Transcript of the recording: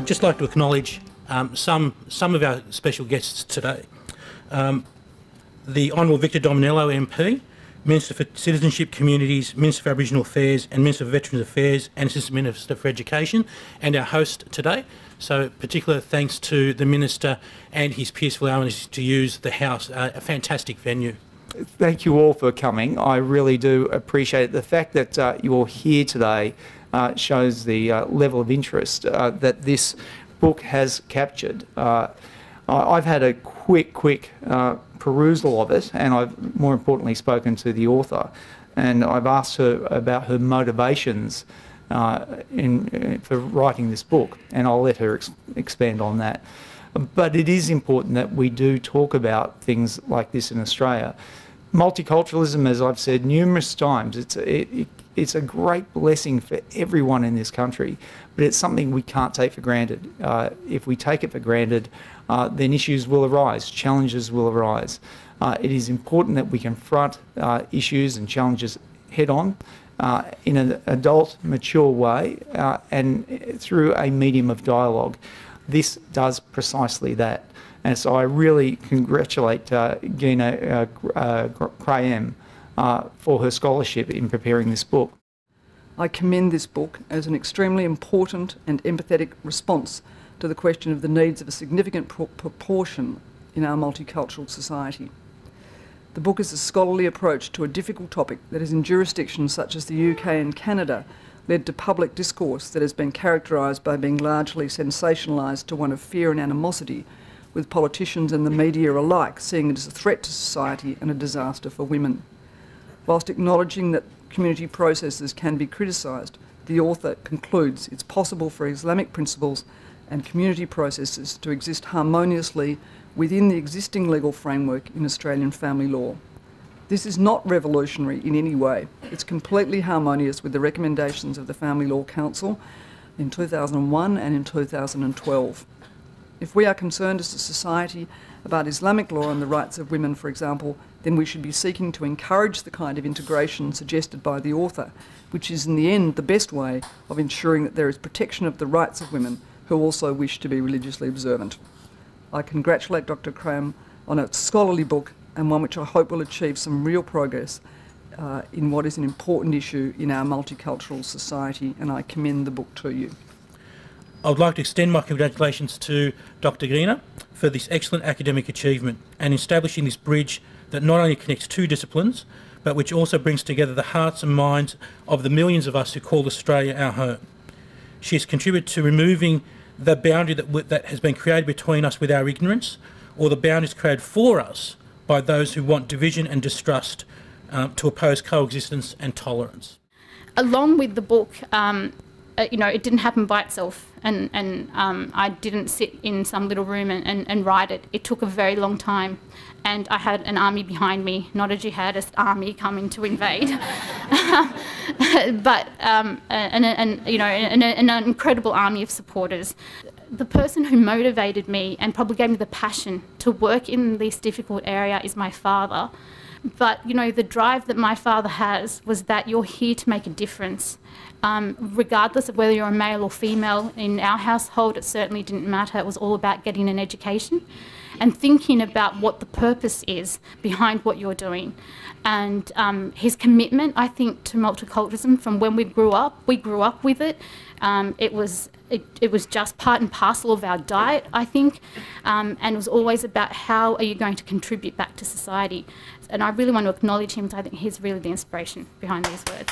I'd just like to acknowledge some of our special guests today. The Honourable Victor Dominello MP, Minister for Citizenship, Communities, Minister for Aboriginal Affairs and Minister for Veterans Affairs and Assistant Minister for Education, and our host today. So particular thanks to the Minister and his peers for allowing us to use the House, a fantastic venue. Thank you all for coming. I really do appreciate it. The fact that you're here today shows the level of interest that this book has captured. I've had a quick perusal of it, and I've more importantly spoken to the author, and I've asked her about her motivations for writing this book, and I'll let her expand on that. But it is important that we do talk about things like this in Australia. Multiculturalism, as I've said numerous times, it's a great blessing for everyone in this country, but it's something we can't take for granted. If we take it for granted, then issues will arise, challenges will arise. It is important that we confront issues and challenges head on in an adult, mature way and through a medium of dialogue. This does precisely that. And so I really congratulate Ghena Krayem for her scholarship in preparing this book. I commend this book as an extremely important and empathetic response to the question of the needs of a significant proportion in our multicultural society. The book is a scholarly approach to a difficult topic that has in jurisdictions such as the UK and Canada led to public discourse that has been characterised by being largely sensationalised to one of fear and animosity, with politicians and the media alike seeing it as a threat to society and a disaster for women. Whilst acknowledging that community processes can be criticised, the author concludes it's possible for Islamic principles and community processes to exist harmoniously within the existing legal framework in Australian family law. This is not revolutionary in any way. It's completely harmonious with the recommendations of the Family Law Council in 2001 and in 2012. If we are concerned as a society about Islamic law and the rights of women, for example, then we should be seeking to encourage the kind of integration suggested by the author, which is in the end the best way of ensuring that there is protection of the rights of women who also wish to be religiously observant. I congratulate Dr. Krayem on a scholarly book and one which I hope will achieve some real progress in what is an important issue in our multicultural society, and I commend the book to you. I would like to extend my congratulations to Dr. Ghena for this excellent academic achievement and establishing this bridge that not only connects two disciplines, but which also brings together the hearts and minds of the millions of us who call Australia our home. She has contributed to removing the boundary that has been created between us with our ignorance, or the boundaries created for us by those who want division and distrust to oppose coexistence and tolerance. Along with the book, it didn't happen by itself, and I didn't sit in some little room and write it. It took a very long time, and I had an army behind me, not a jihadist army coming to invade, but an incredible army of supporters. The person who motivated me and probably gave me the passion to work in this difficult area is my father. But, the drive that my father has was that you're here to make a difference. Regardless of whether you're a male or female, in our household, it certainly didn't matter. It was all about getting an education and thinking about what the purpose is behind what you're doing. And his commitment, I think, to multiculturalism from when we grew up with it. It was just part and parcel of our diet, I think, and it was always about how are you going to contribute back to society. And I really want to acknowledge him, because I think he's really the inspiration behind these words.